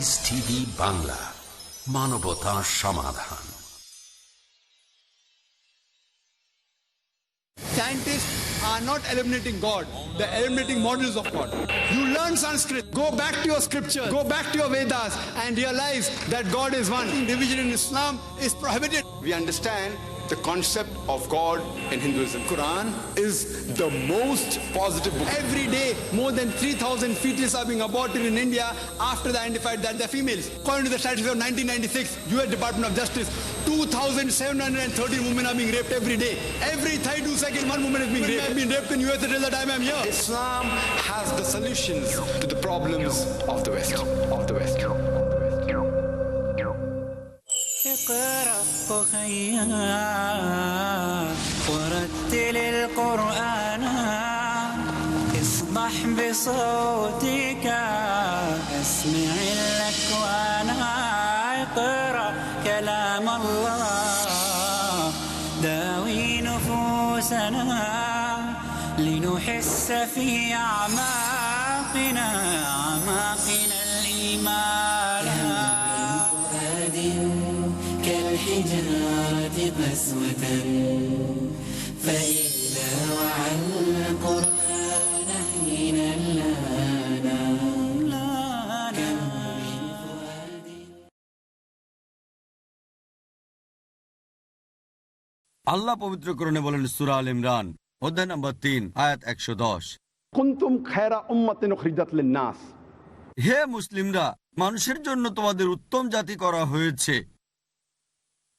Piece TV Bangla, মানবতা সমাধান। Scientists are not eliminating God, they're eliminating models of God. You learn Sanskrit, go back to your scripture, go back to your Vedas and realize that God is one. Division in Islam is prohibited. We understand the concept of God in Hinduism. Quran is the most positive book. Every day, more than 3,000 fetuses are being aborted in India after they identified that they're females. According to the statistics of 1996, US Department of Justice, 2,730 women are being raped every day. Every 32 seconds, one woman is being raped. I've been raped in US until the time I'm here. Islam has the solutions to the problems of the West. اقرأ أخيا ورتل القرآن اصبح بصوتك اسمع الأكوان اقرأ كلام الله داوي نفوسنا لنحس في أعماقنا الإيمان كالحجارة قسوة فإذا وعى القرآن حين لانا আল্লাহ পবিত্র কোরআনে বলেন সূরা আল ইমরান অধ্যায় নম্বর 3 আয়াত 110, কুনতুম খায়রা উম্মাতিন উখরিজাত লিন-নাস, হে মুসলিমরা, মানুষের জন্য তোমাদের উত্তম জাতি করা হয়েছে।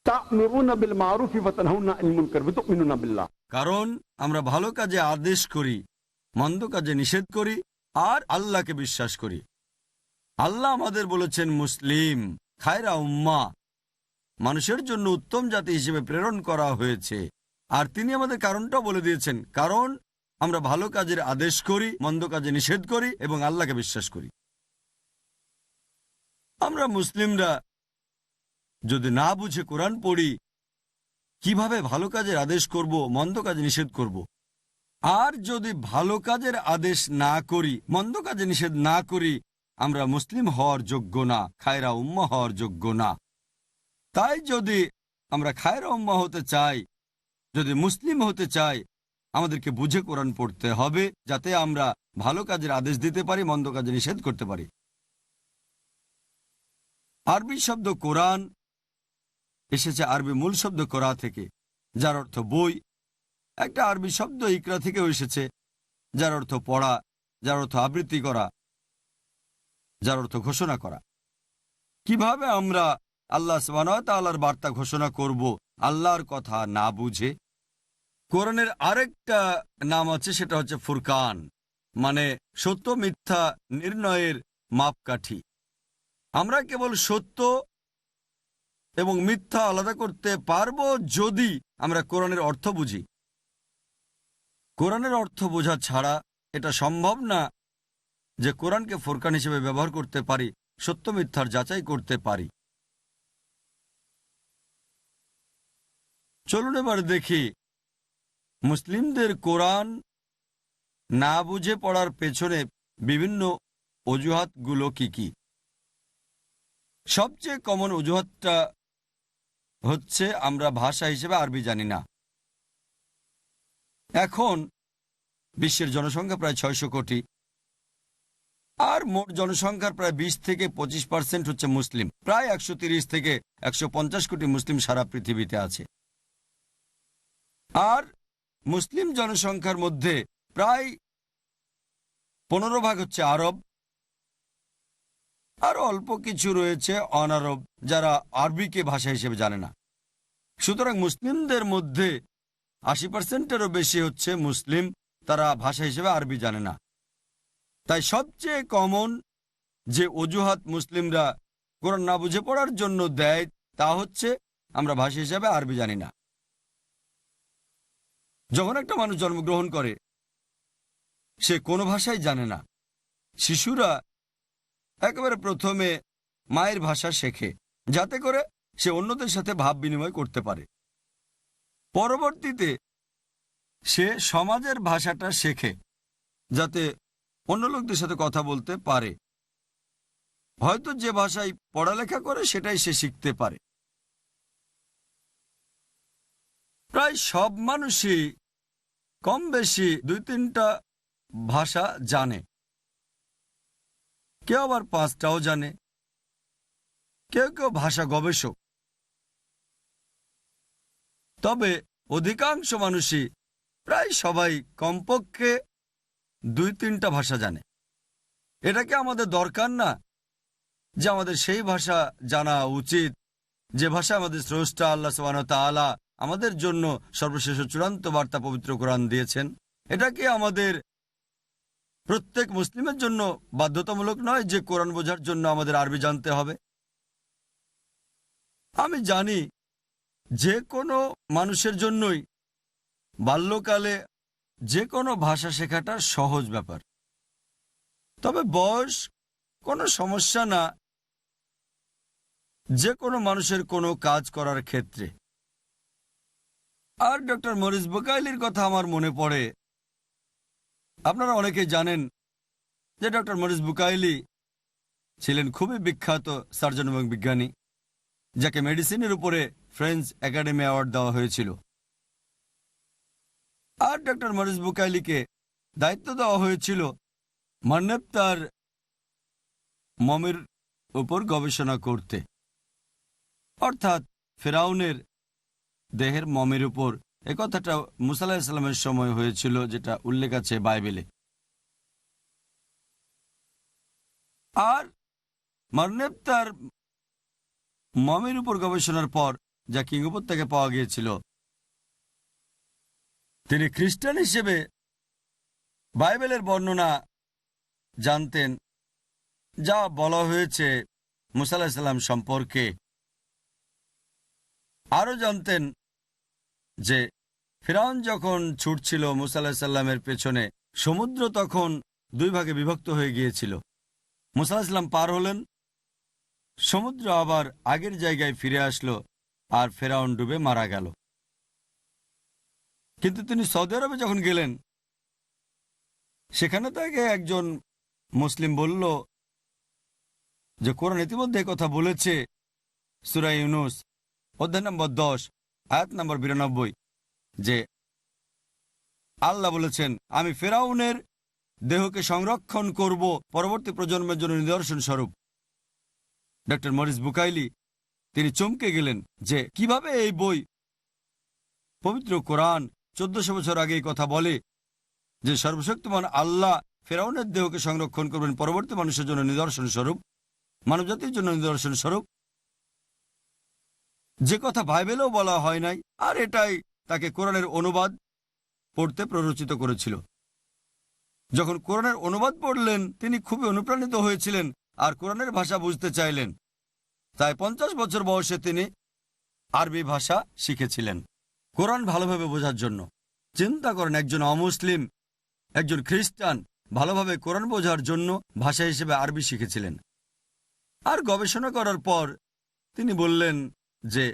তা'মুরুনা বিল মা'রুফি ওয়া তানহাউনা আনিল মুনকার ওয়া তু'মিনুনা বিল্লাহ, কারণ আমরা ভালো কাজে আদেশ করি, মন্দ কাজে নিষেধ করি আর আল্লাহকে বিশ্বাস করি। আল্লাহ আমাদের বলেছেন মুসলিম, খায়রা উম্মাহ, মানুষের জন্য উত্তম জাতি হিসেবে প্রেরণ করা হয়েছে। আর তিনি আমাদের কারণটাও বলে দিয়েছেন, কারণ আমরা ভালো কাজের আদেশ করি, মন্দ কাজে নিষেধ করি এবং আল্লাহকে বিশ্বাস করি। আমরা মুসলিমরা যদি না বুঝে কোরআন পড়ি, কিভাবে ভালো কাজের আদেশ করব, মন্দ কাজে নিষেধ করব? আর যদি ভালো কাজের আদেশ না করি, মন্দ কাজে নিষেধ না করি, আমরা মুসলিম হওয়ার যোগ্য না, খায়রা উম্মাহ হওয়ার যোগ্য না। তাই যদি আমরা খায়রা উম্মাহ হতে চাই, যদি মুসলিম হতে চাই, আমাদেরকে বুঝে কোরআন পড়তে হবে, যাতে আমরা ভালো কাজের আদেশ দিতে পারি, মন্দ কাজে নিষেধ করতে পারি। আরবি শব্দ কোরআন এসেছে আরবি মূল শব্দ কোরা থেকে, যার অর্থ বই। একটা আরবি শব্দ ইকরা থেকেও এসেছে, যার অর্থ পড়া, যার অর্থ আবৃত্তি করা, যার অর্থ ঘোষণা করা। কিভাবে আমরা আল্লাহ সুবহানাহু ওয়া তাআলার বার্তা ঘোষণা করব আল্লাহর কথা না বুঝে? কোরআনের আরেকটা নাম আছে, সেটা হচ্ছে ফুরকান, মানে সত্য মিথ্যা নির্ণয়ের মাপকাঠি। আমরা কেবল সত্য এবং মিথ্যা আলাদা করতে পারবো যদি আমরা কোরআনের অর্থ বুঝি। কোরআনের অর্থ বোঝা ছাড়া এটা সম্ভব না যে কোরআনকে ফুরকান হিসেবে ব্যবহার করতে পারি, সত্য মিথ্যার যাচাই করতে পারি। চলুন এবার দেখি মুসলিমদের কোরআন না বুঝে পড়ার পেছনে বিভিন্ন অজুহাতগুলো কি কি। সবচেয়ে কমন অজুহাতটা হচ্ছে আমরা ভাষা হিসেবে আরবি জানি না। এখন বিশ্বের জনসংখ্যা প্রায় 600 কোটি, আর মোট জনসংখ্যার প্রায় 20 থেকে 25% হচ্ছে মুসলিম। প্রায় 130 থেকে 150 কোটি মুসলিম সারা পৃথিবীতে আছে। আর মুসলিম জনসংখ্যার মধ্যে প্রায় 15 ভাগ হচ্ছে আরব, আরও অল্প কিছু রয়েছে অনারব, যারা আরবিকে ভাষা হিসেবে জানে না। সুতরাং মুসলিমদের মধ্যে 80%-এরও বেশি হচ্ছে মুসলিম, তারা ভাষা হিসেবে আরবি জানে না। তাই সবচেয়ে কমন যে অজুহাত মুসলিমরা কোরআন না বুঝে পড়ার জন্য দেয়, তা হচ্ছে আমরা ভাষা হিসেবে আরবি জানি না। যখন একটা মানুষ জন্মগ্রহণ করে, সে কোনো ভাষাই জানে না। শিশুরা একেবারে প্রথমে মায়ের ভাষা শেখে, যাতে করে সে অন্যদের সাথে ভাব বিনিময় করতে পারে। পরবর্তীতে সে সমাজের ভাষাটা শেখে, যাতে অন্য লোকদের সাথে কথা বলতে পারে। হয়তো যে ভাষায় পড়ালেখা করে সেটাই সে শিখতে পারে। প্রায় সব মানুষই কম বেশি 2-3টা ভাষা জানে, কেউ আবার 5টাও জানে, কেউ কেউ ভাষা গবেষক। তবে অধিকাংশ মানুষই, প্রায় সবাই কমপক্ষে 2-3টা ভাষা জানে। এটা কি আমাদের দরকার না যে আমাদের সেই ভাষা জানা উচিত যে ভাষা আমাদের স্রষ্টা আল্লাহ সুবহানাহু ওয়া তাআলা আমাদের জন্য সর্বশেষ ও চূড়ান্ত বার্তা পবিত্র কোরআন দিয়েছেন? এটা কি আমাদের প্রত্যেক মুসলিমের জন্য বাধ্যতামূলক নয় যে কোরআন বোঝার জন্য আমাদের আরবি জানতে হবে? আমি জানি যে কোনো মানুষের জন্যই বাল্যকালে যে কোনো ভাষা শেখাটা সহজ ব্যাপার। তবে বয়স কোনো সমস্যা না যে কোনো মানুষের কোনো কাজ করার ক্ষেত্রে। আর ডক্টর মরিস বুকাইলির কথা আমার মনে পড়ে। আপনারা অনেকেই জানেন যে ডক্টর মরিস বুকাইলি ছিলেন খুবই বিখ্যাত সার্জন এবং বিজ্ঞানী, যাকে মেডিসিনের উপরে ফ্রেঞ্চ একাডেমি অ্যাওয়ার্ড দেওয়া হয়েছিল। আর ডক্টর মরিস বুকাইলিকে দায়িত্ব দেওয়া হয়েছিল মান্নেপ্তার মমির উপর গবেষণা করতে, অর্থাৎ ফেরাউনের দেহের মমির উপর। এ কথাটা মুসা আলাইহিস সালামের সময় হয়েছিল, যেটা উল্লেখ আছে বাইবেলে। আর মান্নেপ্তার মমির উপর গবেষণার পর যা কিং উপত্যকায় পাওয়া গিয়েছিল, তিনি খ্রিস্টান হিসেবে বাইবেলের বর্ণনা জানতেন, যা বলা হয়েছে মুসা আলাইহিস সালাম সম্পর্কে। আরও জানতেন যে ফিরআউন যখন ছুটছিল মুসা আলাইহিস সালামের পেছনে, সমুদ্র তখন 2 ভাগে বিভক্ত হয়ে গিয়েছিল। মুসা আলাইহিস সালাম পার হলেন, সমুদ্র আবার আগের জায়গায় ফিরে আসলো, আর ফিরআউন ডুবে মারা গেল। কিন্তু তিনি সৌদি আরবে যখন গেলেন, সেখানে তাকে একজন মুসলিম বলল যে কোরআন ইতিমধ্যে কথা বলেছে সূরা ইউনূস অধ্যায় নম্বর 10 আয়াত নম্বর 92 যে আল্লাহ বলেছেন, আমি ফিরআউনের দেহকে সংরক্ষণ করব পরবর্তী প্রজন্মের জন্য নিদর্শন স্বরূপ। ডক্টর মরিস বুকাইলি তিনি চমকে গেলেন যে কিভাবে এই বই, পবিত্র কোরআন 1400 বছর আগে এই কথা বলে যে সর্বশক্তিমান আল্লাহ ফিরআউনের দেহকে সংরক্ষণ করবেন পরবর্তী মানুষের জন্য নিদর্শন স্বরূপ, মানবজাতির জন্য নিদর্শন স্বরূপ, যে কথা বাইবেলেও বলা হয় নাই। আর এটাই তাকে কোরআনের অনুবাদ পড়তে প্ররোচিত করেছিল। যখন কোরআনের অনুবাদ পড়লেন, তিনি খুবই অনুপ্রাণিত হয়েছিলেন আর কোরআনের ভাষা বুঝতে চাইলেন। তাই 50 বছর বয়সে তিনি আরবি ভাষা শিখেছিলেন কোরআন ভালোভাবে বোঝার জন্য। চিন্তা করেন, একজন অমুসলিম, একজন খ্রিস্টান ভালোভাবে কোরআন বোঝার জন্য ভাষা হিসেবে আরবি শিখেছিলেন। আর গবেষণা করার পর তিনি বললেন যে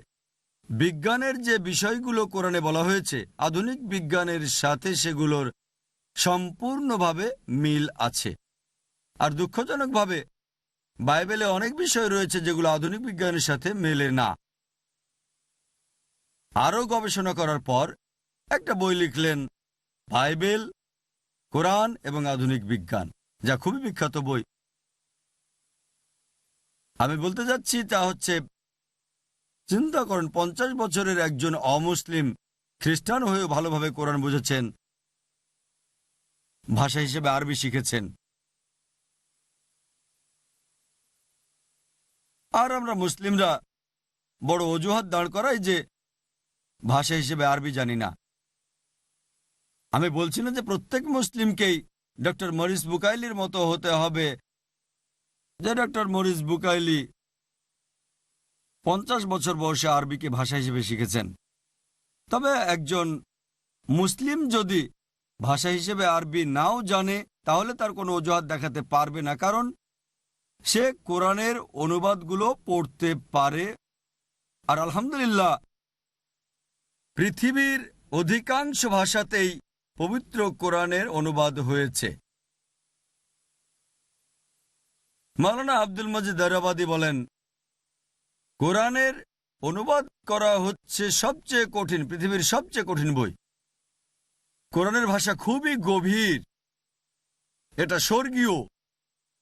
বিজ্ঞানের যে বিষয়গুলো কোরআনে বলা হয়েছে, আধুনিক বিজ্ঞানের সাথে সেগুলোর সম্পূর্ণভাবে মিল আছে। আর দুঃখজনকভাবে বাইবেলে অনেক বিষয় রয়েছে যেগুলো আধুনিক বিজ্ঞানের সাথে মেলে না। আরও গবেষণা করার পর একটা বই লিখলেন, বাইবেল, কোরআন এবং আধুনিক বিজ্ঞান, যা খুবই বিখ্যাত বই। আমি বলতে যাচ্ছি তা হচ্ছে, চিন্তা করেন 50 বছরের একজন অমুসলিম খ্রিস্টান হয়েও ভালোভাবে কোরআন বুঝেছেন, ভাষা হিসেবে আরবি শিখেছেন। আর আমরা মুসলিমরা বড় অজুহাত দাঁড় করাই যে ভাষা হিসেবে আরবি জানি না। আমি বলছি না যে প্রত্যেক মুসলিমকেই ডক্টর মরিস বুকাইলির মতো হতে হবে, যে ডক্টর মরিস বুকাইলি 50 বছর বয়সে আরবিকে ভাষা হিসেবে শিখেছেন। তবে একজন মুসলিম যদি ভাষা হিসেবে আরবি নাও জানে, তাহলে তার কোনো অজুহাত দেখাতে পারবে না, কারণ সে কোরআনের অনুবাদগুলো পড়তে পারে। আর আলহামদুলিল্লাহ, পৃথিবীর অধিকাংশ ভাষাতেই পবিত্র কোরআনের অনুবাদ হয়েছে। মাওলানা আব্দুল মজিদ দারাবাদি বলেন, কোরআনের অনুবাদ করা হচ্ছে সবচেয়ে কঠিন, পৃথিবীর সবচেয়ে কঠিন বই। কোরআনের ভাষা খুবই গভীর, এটা স্বর্গীয়,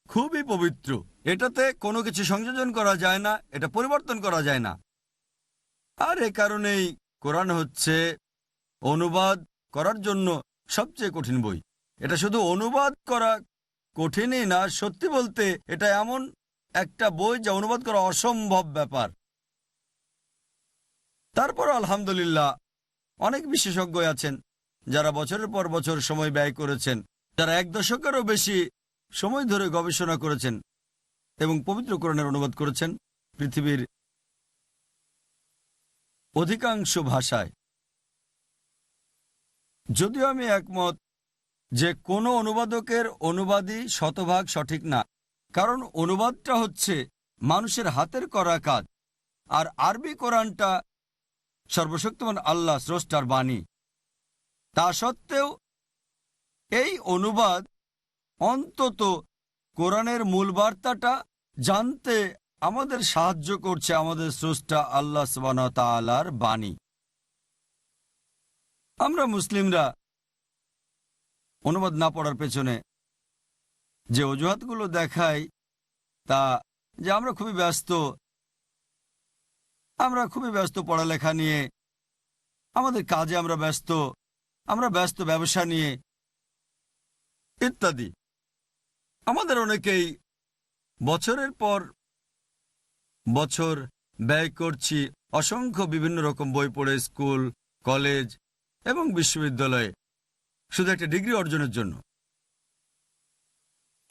খুবই পবিত্র। এটাতে কোনো কিছু সংযোজন করা যায় না, এটা পরিবর্তন করা যায় না। আর এ কারণেই কোরআন হচ্ছে অনুবাদ করার জন্য সবচেয়ে কঠিন বই। এটা শুধু অনুবাদ করা কঠিনই না, সত্যি বলতে এটা এমন একটা বই যা অনুবাদ করা অসম্ভব ব্যাপার। তারপর আলহামদুলিল্লাহ অনেক বিশেষজ্ঞ আছেন যারা বছরের পর বছর সময় ব্যয় করেছেন, যারা 1 দশকেরও বেশি সময় ধরে গবেষণা করেছেন এবং পবিত্র কোরআনের অনুবাদ করেছেন পৃথিবীর অধিকাংশ ভাষায়। যদিও আমি একমত যে কোনো অনুবাদকের অনুবাদই শতভাগ সঠিক না, কারণ অনুবাদটা হচ্ছে মানুষের হাতের করা কাজ, আর আরবি কোরআনটা সর্বশক্তিমান আল্লাহ স্রষ্টার বাণী। তা সত্ত্বেও এই অনুবাদ অন্তত কোরআনের মূল বার্তাটা জানতে আমাদের সাহায্য করছে আমাদের স্রষ্টা আল্লাহ সুবহানাহু ওয়া তাআলার বাণী। আমরা মুসলিমরা অনুবাদ না পড়ার পেছনে যে অজুহাতগুলো দেখাই তা যে আমরা খুবই ব্যস্ত পড়ালেখা নিয়ে, আমাদের কাজে আমরা ব্যস্ত ব্যবসা নিয়ে ইত্যাদি। আমাদের অনেকেই বছরের পর বছর ব্যয় করছি অসংখ্য বিভিন্ন রকম বই পড়ে স্কুল, কলেজ এবং বিশ্ববিদ্যালয়ে শুধু একটা ডিগ্রি অর্জনের জন্য।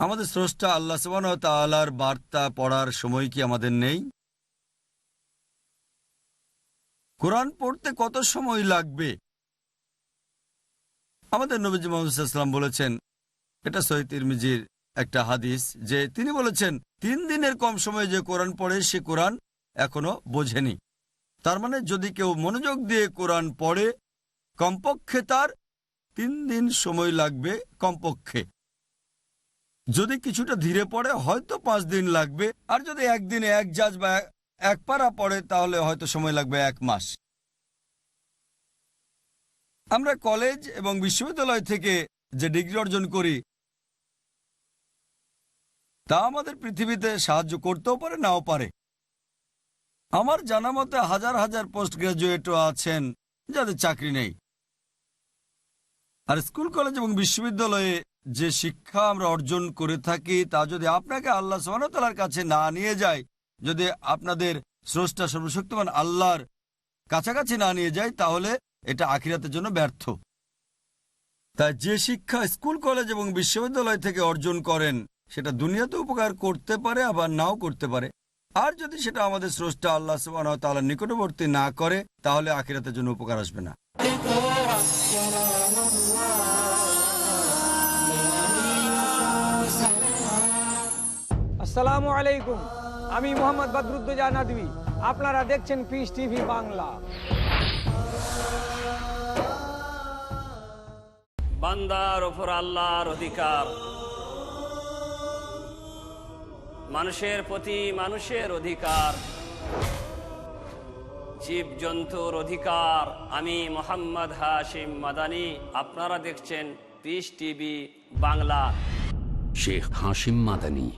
আমাদের স্রষ্টা আল্লাহ সুবহানাহু ওয়া তাআলার বার্তা পড়ার সময় কি আমাদের নেই? কোরআন পড়তে কত সময় লাগবে? আমাদের নবীজি মুহাম্মদ সাল্লাল্লাহু আলাইহি ওয়াসাল্লাম বলেছেন, এটা সহিহ তিরমিজির একটা হাদিস, যে তিনি বলেছেন 3 দিনের কম সময়ে যে কোরআন পড়ে সে কোরআন এখনো বোঝেনি। তার মানে যদি কেউ মনোযোগ দিয়ে কোরআন পড়ে কমপক্ষে তার 3 দিন সময় লাগবে কমপক্ষে। যদি কিছুটা ধীরে পড়ে হয়তো 5 দিন লাগবে, আর যদি একদিনে 1 জাজ বা 1 পারা পড়ে তাহলে হয়তো সময় লাগবে 1 মাস। আমরা কলেজ এবং বিশ্ববিদ্যালয় থেকে যে ডিগ্রি অর্জন করি তা আমাদের পৃথিবীতে সাহায্য করতেও পারে, নাও পারে। আমার জানা মতে হাজার হাজার পোস্ট গ্রাজুয়েটও আছেন যাদের চাকরি নেই। আর স্কুল, কলেজ এবং বিশ্ববিদ্যালয়ে যে শিক্ষা আমরা অর্জন করে থাকি তা যদি আপনাকে আল্লাহ সুবহানাহু ওয়া তাআলার কাছে না নিয়ে যায়, যদি আপনাদের স্রষ্টা সর্বশক্তিমান আল্লাহর কাছাকাছি না নিয়ে যায়, তাহলে এটা আখিরাতের জন্য ব্যর্থ। তাই যে শিক্ষা স্কুল, কলেজ এবং বিশ্ববিদ্যালয় থেকে অর্জন করেন সেটা দুনিয়াতে উপকার করতে পারে আবার নাও করতে পারে। আর যদি সেটা আমাদের স্রষ্টা আল্লাহ সুবহানাহু ওয়া তাআলার নিকটবর্তী না করে তাহলে আখিরাতের জন্য উপকার আসবে না। আসসালামু আলাইকুম, আমি মোহাম্মদ বদরুদ্দোজা নদভী। আপনারা দেখছেন পিস টিভি বাংলা। বান্দার ওপর আল্লাহর অধিকার, মানুষের প্রতি মানুষের অধিকার, জীবজন্তুর অধিকার। আমি মোহাম্মদ হাশিম মাদানী, আপনারা দেখছেন পিস টিভি বাংলা। শেখ হাশিম মাদানী।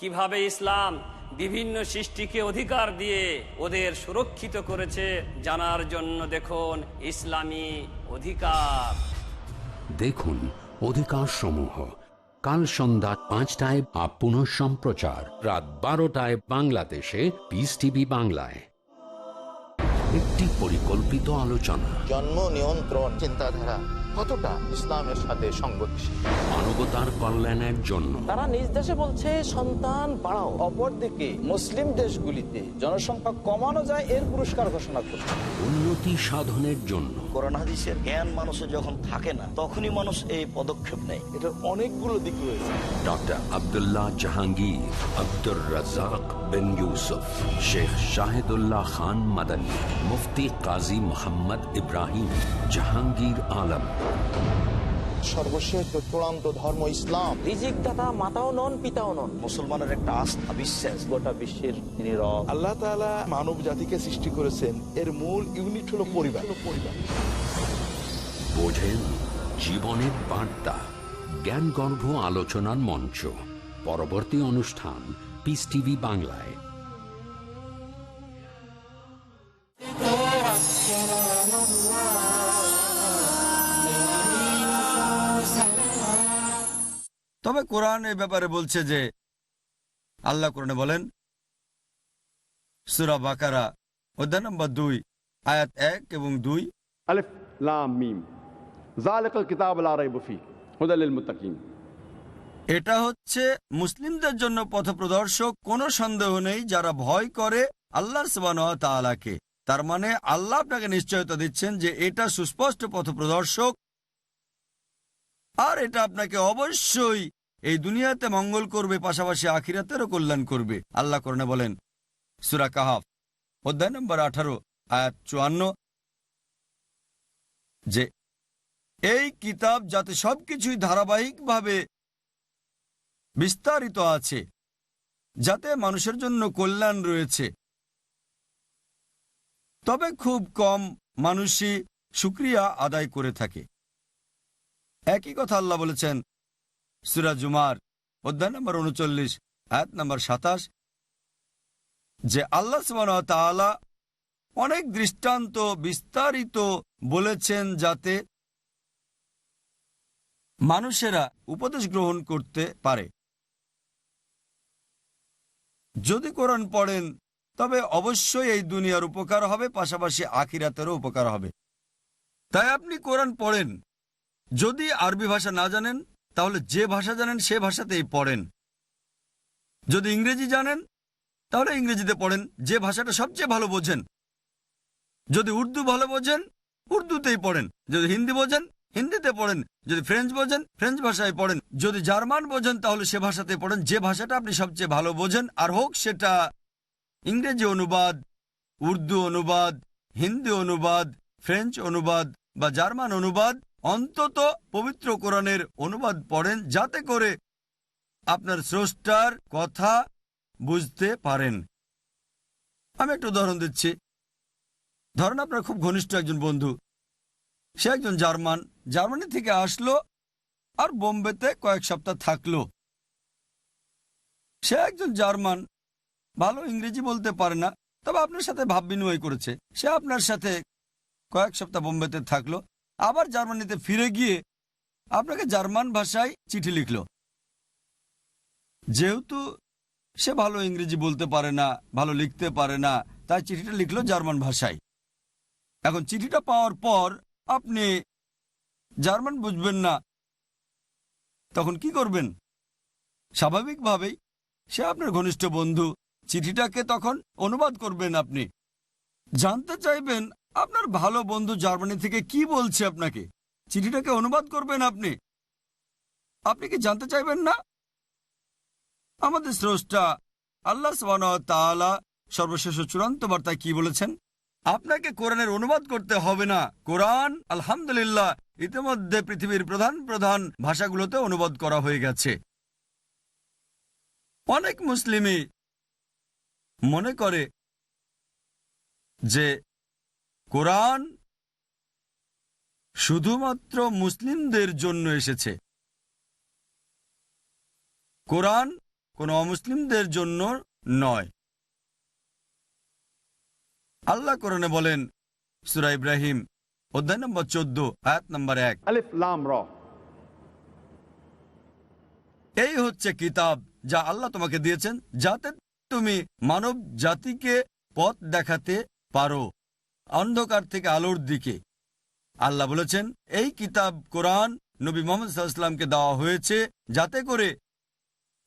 কিভাবে ইসলাম বিভিন্ন সৃষ্টিকে অধিকার দিয়ে ওদের সুরক্ষিত করেছে জানার জন্য দেখুন ইসলামী অধিকার। দেখুন অধিকার সমূহ কাল সন্ধ্যা 5টায় আর পুনঃ সম্প্রচার রাত 12টায় বাংলাদেশে পিস টিভি বাংলায়। একটি পরিকল্পিত আলোচনা। জন্ম নিয়ন্ত্রণ চিন্তাধারা কতটা ইসলামের সাথে সংগতিশীল? মানবতার কল্যাণের জন্য তারা নিজ দেশে বলছে সন্তান বাড়াও, অপরদিকে মুসলিম দেশগুলিতে জনসংখ্যা কমানো যায় এর পুরস্কার ঘোষণা করছে। উন্নতি সাধনের জন্য কোরআন হাদিসের জ্ঞান মানুষের যখন থাকে না তখনই মানুষ এই পদক্ষেপ নেয়। এটার অনেকগুলো দিক রয়েছে। ডক্টর আব্দুল্লাহ জাহাঙ্গীর, আব্দুর রাজ্জাক বিন ইউসুফ, শেখ শাহিদুল্লাহ খান মাদানী, মুফতি কাজী মোহাম্মদ ইব্রাহিম, জাহাঙ্গীর আলম। সর্বশেষ ও চূড়ান্ত ধর্ম ইসলাম। রিজিক দাতা মাতাও নন, পিতাও নন। মুসলমানের একটা আস্থা, বিশ্বাস, গোটা বিশ্বের তিনি রব। আল্লাহ তাআলা মানব জাতিকে সৃষ্টি করেছেন, এর মূল ইউনিট হলো পরিবার। বোঝেন জীবনের বার্তা, জ্ঞানগর্ভ আলোচনার মঞ্চ। পরবর্তী অনুষ্ঠান পিস টিভি বাংলায়। তবে কোরআন এই ব্যাপারে বলছে যে, আল্লাহ কোরআনে বলেন সূরা বাকারা অধ্যায় নম্বর 2 আয়াত 1 এবং 2, अलिफ लाम मीम ज़ालिकल किताब ला रैब फीह हुदाल लिल मुत्तकीन। এটা হচ্ছে মুসলিমদের জন্য পথপ্রদর্শক, কোনো সন্দেহ নেই যারা ভয় করে আল্লাহ সুবহানাহু ওয়া তাআলাকে। তার মানে আল্লাহ আপনাকে নিশ্চয়তা দিচ্ছেন যে এটা সুস্পষ্ট পথপ্রদর্শক, আর এটা আপনাকে অবশ্যই এই দুনিয়াতে মঙ্গল করবে, পাশাপাশি আখিরাতেরও কল্যাণ করবে। আল্লাহ কোরআনে বলেন সূরা কাহাফ অধ্যায় নম্বর 18 আয়াত 54 যে এই কিতাব যাতে সবকিছুই ধারাবাহিকভাবে বিস্তারিত আছে, যাতে মানুষের জন্য কল্যাণ রয়েছে। তবে খুব কম মানুষই শুকরিয়া আদায় করে থাকে। একই কথা আল্লাহ বলেছেন সূরা জুমার অধ্যায় নম্বর 39 আয়াত নম্বর 27 যে আল্লাহ সুবহানাহু ওয়া তাআলা অনেক দৃষ্টান্ত বিস্তারিত বলেছেন যাতে মানুষেরা উপদেশ গ্রহণ করতে পারে। যদি কোরআন পড়েন তবে অবশ্যই এই দুনিয়ার উপকার হবে, পাশাপাশি আখিরাতেরও উপকার হবে। তাই আপনি কোরআন পড়েন। যদি আরবি ভাষা না জানেন তাহলে যে ভাষা জানেন সে ভাষাতেই পড়েন। যদি ইংরেজি জানেন তাহলে ইংরেজিতে পড়েন, যে ভাষাটা সবচেয়ে ভালো বোঝেন। যদি উর্দু ভালো বোঝেন উর্দুতেই পড়েন। যদি হিন্দি বোঝেন হিন্দিতে পড়েন। যদি ফ্রেঞ্চ বোঝেন ফ্রেঞ্চ ভাষায় পড়েন। যদি জার্মান বোঝেন তাহলে সে ভাষাতে পড়েন, যে ভাষাটা আপনি সবচেয়ে ভালো বোঝেন। আর হোক সেটা ইংরেজি অনুবাদ, উর্দু অনুবাদ, হিন্দি অনুবাদ, ফ্রেঞ্চ অনুবাদ বা জার্মান অনুবাদ, অন্তত পবিত্র কোরআনের অনুবাদ পড়েন, যাতে করে আপনার স্রষ্টার কথা বুঝতে পারেন। আমি একটা উদাহরণ দিচ্ছি। ধরেন আপনার খুব ঘনিষ্ঠ একজন বন্ধু, সে একজন জার্মানি থেকে আসলো আর বোম্বেতে কয়েক সপ্তাহ থাকলো। সে একজন জার্মান, ভালো ইংরেজি বলতে পারে না, তবে আপনার সাথে ভাব বিনিময় করেছে। সে আপনার সাথে কয়েক সপ্তাহ বোম্বেতে থাকলো, আবার জার্মানিতে ফিরে গিয়ে আপনাকে জার্মান ভাষায় চিঠি লিখল। যেহেতু সে ভালো ইংরেজি বলতে পারে না, ভালো লিখতে পারে না, তাই চিঠিটা লিখলো জার্মান ভাষায়। এখন চিঠিটা পাওয়ার পর আপনি জার্মান বুঝবেন না, তখন কি করবেন? স্বাভাবিকভাবেই সে আপনার ঘনিষ্ঠ বন্ধু, চিঠিটাকে তখন অনুবাদ করবেন। আপনি জানতে চাইবেন আপনার ভালো বন্ধু জার্মানি থেকে কি বলছে আপনাকে, চিঠিটাকে অনুবাদ করবেন আপনি। আপনি কি জানতে চাইবেন না? আমাদের স্রষ্টা আল্লাহ সুবহানাহু ওয়া তাআলা সর্বশেষ চূড়ান্ত বার্তায় কি বলেছেন? আপনাকে কোরআনের অনুবাদ করতে হবে না। কোরআন আলহামদুলিল্লাহ ইতিমধ্যে পৃথিবীর প্রধান প্রধান ভাষাগুলোতে অনুবাদ করা হয়ে গেছে। অনেক মুসলিমই মনে করে যে কোরআন শুধুমাত্র মুসলিমদের জন্য এসেছে, কোরআন কোনো অমুসলিমদের জন্য নয়। আল্লাহ কোরআনে বলেন সূরা ইব্রাহিম অধ্যায় নম্বর 14 আয়াত নম্বর 1, अलिफ लाम रा। এই হচ্ছে কিতাব যা আল্লাহ তোমাকে দিয়েছেন যাতে তুমি মানব জাতিকে পথ দেখাতে পারো অন্ধকার থেকে আলোর দিকে। আল্লাহ বলেছেন এই কিতাব কোরআন নবী মুহাম্মদ সাল্লাল্লাহু আলাইহি ওয়াসাল্লামকে দেওয়া হয়েছে যাতে করে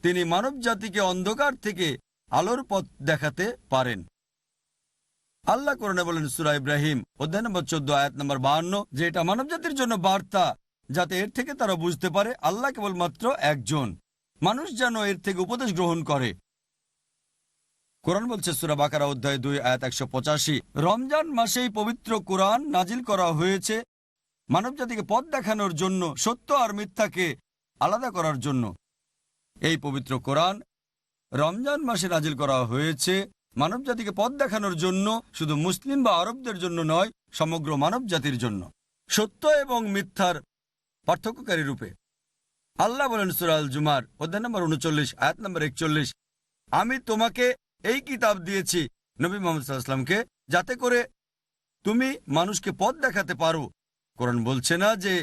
তিনি মানব জাতিকে অন্ধকার থেকে আলোর পথ দেখাতে পারেন। আল্লাহ কোরআনে বলেন সূরা ইব্রাহিম অধ্যায় নম্বর 14 আয়াত নম্বর 52 যে এটা মানব জাতির জন্য বার্তা, যাতে এর থেকে তারা বুঝতে পারে আল্লাহ কেবলমাত্র একজন, মানুষ যেন এর থেকে উপদেশ গ্রহণ করে। কোরআন বলছে সূরা বাকারা অধ্যায় 2 আয়াত 185 রমজান মাসেই পবিত্র কোরআন নাজিল করা হয়েছে মানব জাতিকে পথ দেখানোর জন্য, সত্য আর মিথ্যাকে আলাদা করার জন্য। এই পবিত্র কোরআন রমজান মাসে নাজিল করা হয়েছে মানব জাতিকে পথ দেখানোর জন্য, শুধু মুসলিম বা আরবদের জন্য নয়, সমগ্র মানব জাতির জন্য, সত্য এবং মিথ্যার পার্থক্যকারী রূপে। আল্লাহ বলেন সূরা আল জুমার অধ্যায় নম্বর 39 আয়াত নম্বর 41, আমি তোমাকে এই কিতাব দিয়েছি, নবী মুহাম্মদ সাল্লাল্লাহু আলাইহি ওয়াসাল্লামকে, যাতে করে তুমি মানুষকে পথ দেখাতে পারো। কোরআন বলছে না যে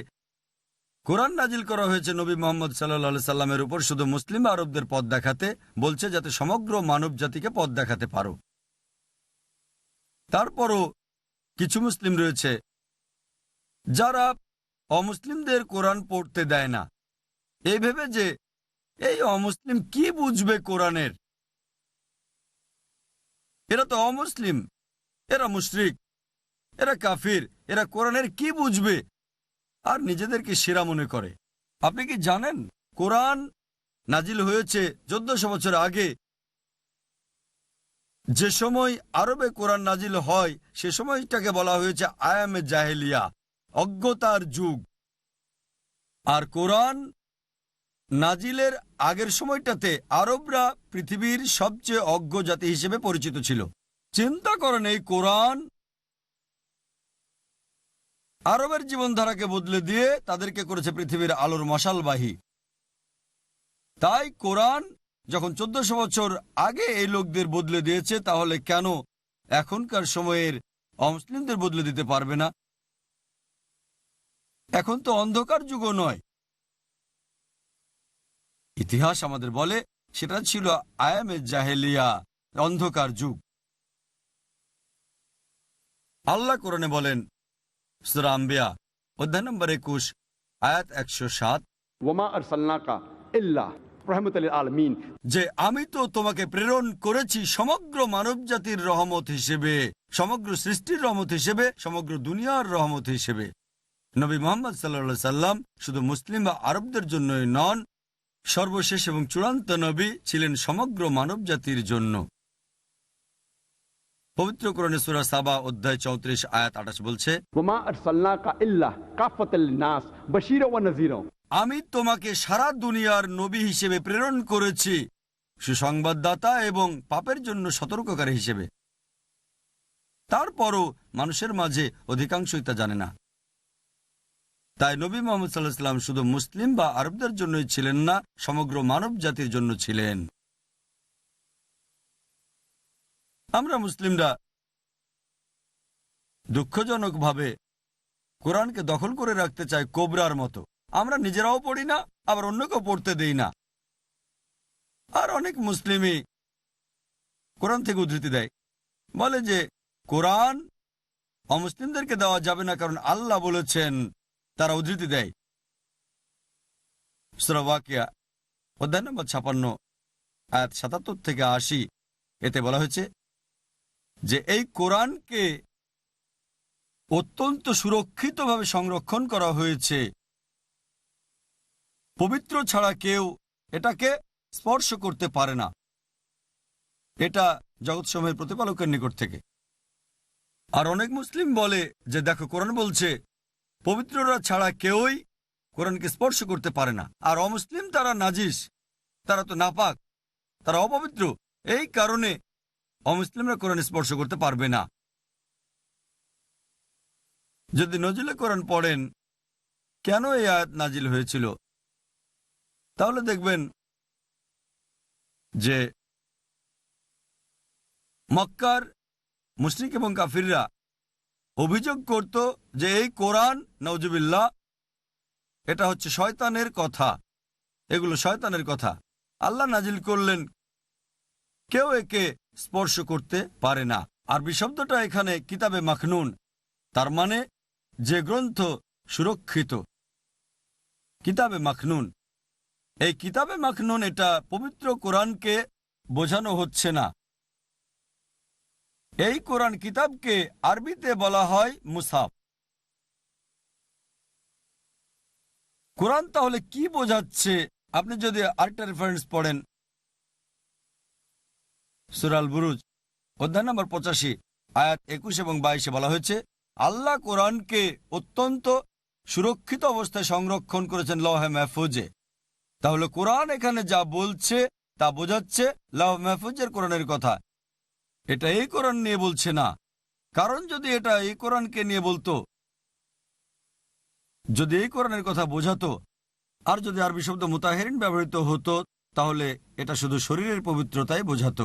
কোরআন নাজিল করা হয়েছে নবী মুহাম্মদ সাল্লাল্লাহু আলাইহি সাল্লামের উপর শুধু মুসলিম আরবদের পথ দেখাতে, বলছে যাতে সমগ্র মানব জাতিকে পথ দেখাতে পারো। তারপরও কিছু মুসলিম রয়েছে যারা অমুসলিমদের কোরআন পড়তে দেয় না, এই ভেবে যে এই অমুসলিম কি বুঝবে কোরআনের, এরা তো অমুসলিম, এরা মুশরিক, এরা কাফির, এরা কোরআনের কি বুঝবে, আর নিজেদেরকে সেরা মনে করে। আপনি কি জানেন কোরআন নাজিল হয়েছে 1400 বছর আগে? যে সময় আরবে কোরআন নাজিল হয় সে সময়টাকে বলা হয়েছে আয়ামে জাহেলিয়া, অজ্ঞতার যুগ। আর কোরআন নাজিলের আগের সময়টাতে আরবরা পৃথিবীর সবচেয়ে অজ্ঞ জাতি হিসেবে পরিচিত ছিল। চিন্তা করেন, এই কোরআন আরবের জীবনধারাকে বদলে দিয়ে তাদেরকে করেছে পৃথিবীর আলোর মশালবাহী। তাই কোরআন যখন 1400 বছর আগে এই লোকদের বদলে দিয়েছে, তাহলে কেন এখনকার সময়ের অমুসলিমদের বদলে দিতে পারবে না? এখন তো অন্ধকার যুগও নয়, ইতিহাস আমাদের বলে সেটা ছিল আয়ামে জাহেলিয়া, অন্ধকার যুগ। আল্লাহ কোরআনে বলেন সূরা আম্বিয়া অধ্যায় নম্বর 21 আয়াত 107, ওয়ামা আরসালনাকা ইল্লা রাহমাতাল লিল আলামিন, যে আমি তো তোমাকে প্রেরণ করেছি সমগ্র মানব জাতির রহমত হিসেবে, সমগ্র সৃষ্টির রহমত হিসেবে, সমগ্র দুনিয়ার রহমত হিসেবে। নবী মুহাম্মদ সাল্লাল্লাহু আলাইহি সাল্লাম শুধু মুসলিম বা আরবদের জন্যই নন, সর্বশেষ এবং চূড়ান্ত নবী ছিলেন সমগ্র মানব জাতির জন্য। পবিত্র কোরআনে সূরা সাবা অধ্যায় 34 আয়াত 28 বলছে, ওয়ামা আরসালনাকা ইল্লা কাফাতাল লিন-নাস বাশীরা ওয়া নাযীরা, আমি তোমাকে সারা দুনিয়ার নবী হিসেবে প্রেরণ করেছি, সুসংবাদদাতা এবং পাপের জন্য সতর্ককারী হিসেবে। তারপরও মানুষের মাঝে অধিকাংশই তা জানে না। তাই নবী মুহাম্মদ সাল্লাল্লাহু আলাইহি ওয়াসাল্লাম শুধু মুসলিম বা আরবদের জন্যই ছিলেন না, সমগ্র মানব জাতির জন্য ছিলেন। আমরা মুসলিমরা দুঃখজনকভাবে কোরআনকে দখল করে রাখতে চাই কোবরার মতো। আমরা নিজেরাও পড়ি না, আবার অন্যকেও পড়তে দেই না। আর অনেক মুসলিমই কোরআন থেকে উদ্ধৃতি দেয়, বলে যে কোরআন অমুসলিমদেরকে দেওয়া যাবে না কারণ আল্লাহ বলেছেন। তারা উদ্ধৃতি দেয় সূরা ওয়াকিয়া অধ্যায় নম্বর 56 আয়াত 77 থেকে 80, এতে বলা হয়েছে যে এই কোরআনকে অত্যন্ত সুরক্ষিতভাবে সংরক্ষণ করা হয়েছে, পবিত্র ছাড়া কেউ এটাকে স্পর্শ করতে পারে না। এটা জগৎসমূহের প্রতিপালকের নিকট থেকে। আর অনেক মুসলিম বলে যে দেখো কোরআন বলছে পবিত্ররা ছাড়া কেউই কোরআনকে স্পর্শ করতে পারে না, আর অমুসলিম তারা নাজিস, তারা তো নাপাক, তারা অপবিত্র, এই কারণে অমুসলিমরা কোরআন স্পর্শ করতে পারবে না। যদি নজরুলে কোরআন পড়েন কেন এই আয়াত নাজিল হয়েছিল, তাহলে দেখবেন যে মক্কার মুশরিক এবং কাফিররা অভিযোগ করত যে এই কোরআন নাউজুবিল্লাহ এটা হচ্ছে শয়তানের কথা, এগুলো শয়তানের কথা। আল্লাহ নাজিল করলেন কেউ একে স্পর্শ করতে পারে না। আরবি শব্দটা এখানে কিতাবে মাখনুন, তার মানে যে গ্রন্থ সুরক্ষিত, কিতাবে মাখনুন। এই কিতাবে মাখনুন এটা পবিত্র কোরআনকে বোঝানো হচ্ছে না। এই কোরআন কিতাবকে আরবিতে বলা হয় মুসাফ। কোরআন তাহলে কি বোঝাচ্ছে? আপনি যদি আরেকটা রেফারেন্স পড়েন সূরা আল বুরুজ অধ্যায় নম্বর 85 আয়াত 21 এবং 22 বলা হয়েছে আল্লাহ কোরআনকে অত্যন্ত সুরক্ষিত অবস্থায় সংরক্ষণ করেছেন লৌহে মাহফুজে। তাহলে কোরআন এখানে যা বলছে তা বোঝাচ্ছে লৌহে মাহফুজের কোরআনের কথা। এটা এই কোরআন নিয়ে বলছে না। কারণ যদি এটা এই কোরআনকে নিয়ে বলতো, যদি এই কোরআনের কথা বোঝাতো, আর যদি আরবি শব্দ মুতাহেরিন ব্যবহৃত হতো, তাহলে এটা শুধু শরীরের পবিত্রতাই বোঝাতো।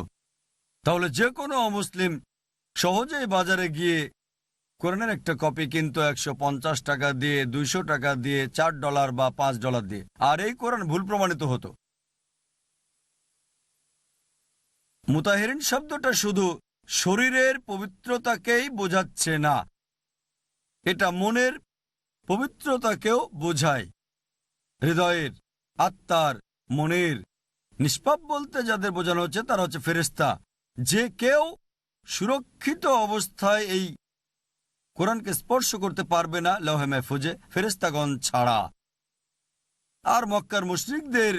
তাহলে যে কোনো অমুসলিম সহজেই বাজারে গিয়ে কোরআনের একটা কপি কিন্তু 150 টাকা দিয়ে, 200 টাকা দিয়ে, $4 বা $5 দিয়ে, আর এই কোরআন ভুল প্রমাণিত হতো। মুতাহেরিন শব্দটা শুধু শরীরের পবিত্রতাকেই বোঝাচ্ছে না, এটা মনের পবিত্রতাকেও বোঝায়। হৃদয়ের, আত্মার, মনের। নিষ্পাপ বলতে যাদের বোঝানো হচ্ছে তারা হচ্ছে ফেরেশতা। যে কেউ সুরক্ষিত অবস্থায় এই কোরআনকে স্পর্শ করতে পারবে না লৌহে মাহফুজে, ফেরেশতাগণ ছাড়া। আর মক্কার মুশরিকদের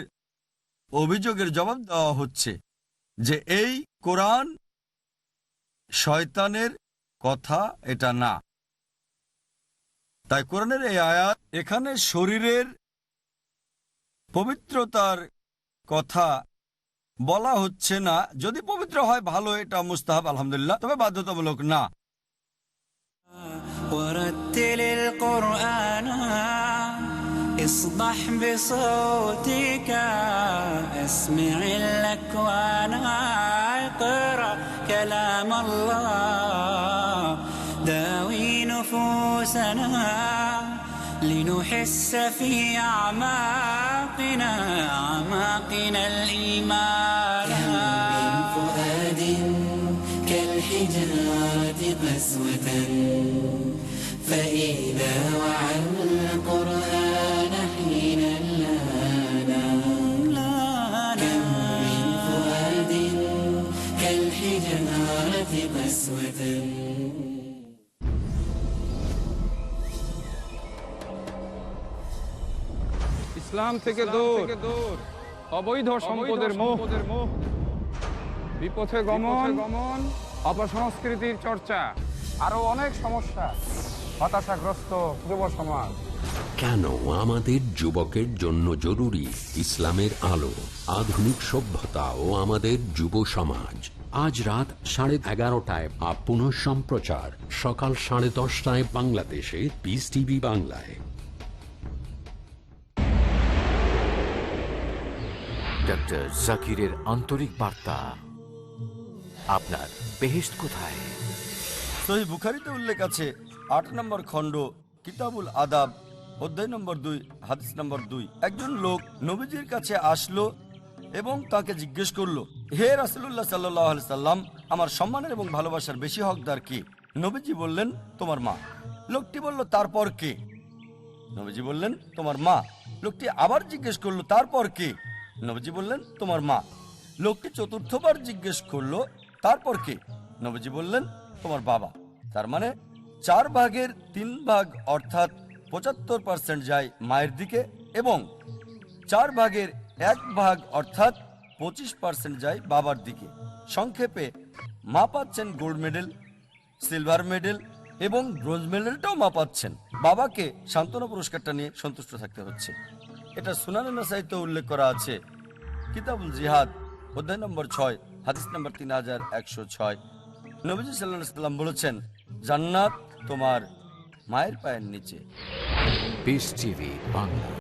অভিযোগের জবাব দেওয়া হচ্ছে যে এই কোরআন শয়তানের কথা, এটা না। তাই কোরআনের এই আয়াত এখানে শরীরের পবিত্রতার কথা বলা হচ্ছে না। যদি পবিত্র হয় ভালো, এটা মুস্তাহাব আলহামদুলিল্লাহ, তবে বাধ্যতামূলক না। ورتل القرآن اصدح بصوتك اسمع الأكوان اقرأ كلام الله داوي نفوسنا لنحس في أعماقنا الإيمان. كم من فؤاد كالحجارة قسوة فإذا وعى القرآن حين لانا. كم من فؤاد كالحجارة قسوة. ইসলাম থেকে দূর, অবৈধ সম্পদের মোহ, বিপথে গমন, অপসংস্কৃতির চর্চা, আরো অনেক সমস্যা, হতাশাগ্রস্ত যুব সমাজ। কেন আমাদের যুবকের জন্য জরুরি ইসলামের আলো, আধুনিক সভ্যতা ও আমাদের যুব সমাজ। আজ রাত 11:30 বা পুনঃ সম্প্রচার সকাল 10:30 বাংলাদেশে পিস টিভি বাংলায়। ডক্টর জাকিরের আন্তরিক বার্তা, আপনার বেহেশত কোথায়? সহিহ বুখারীতে উল্লেখ আছে 8 নম্বর খণ্ড কিতাবুল আদাব অধ্যায় নম্বর 2 হাদিস নম্বর 2। একজন লোক নবীজির কাছে আসলো এবং তাকে জিজ্ঞেস করলো, হে রাসূলুল্লাহ সাল্লাল্লাহু আলাইহি সাল্লাম, আমার সম্মানের এবং ভালোবাসার বেশি হকদার কে? নবীজি বললেন, তোমার মা। লোকটি বলল, তারপর কে? নবীজি বললেন, তোমার মা। লোকটি আবার জিজ্ঞেস করলো, তারপর কে? নবীজি বললেন, তোমার মা। লোকটি চতুর্থবার জিজ্ঞেস করলো, তারপর কে? নবীজি বললেন, তোমার বাবা। তার মানে 4 ভাগের 3 ভাগ অর্থাৎ 75% যায় মায়ের দিকে এবং 4 ভাগের 1 ভাগ অর্থাৎ 25% যায় বাবার দিকে। সংক্ষেপে মা পাচ্ছেন গোল্ড মেডেল, সিলভার মেডেল এবং ব্রোঞ্জ মেডেলটাও মা পাচ্ছেন। বাবাকে সান্ত্বনা পুরস্কারটা নিয়ে সন্তুষ্ট থাকতে হচ্ছে। এটা সুনানে নাসাইতে উল্লেখ করা আছে কিতাবুল জিহাদ অধ্যায় নম্বর 6 হাদিস নম্বর 3106। নবীজি সাল্লাল্লাহু আলাইহি ওয়াসাল্লাম বলেছেন, জান্নাত তোমার মায়ের পায়ের নিচে। Piece TV Bangla.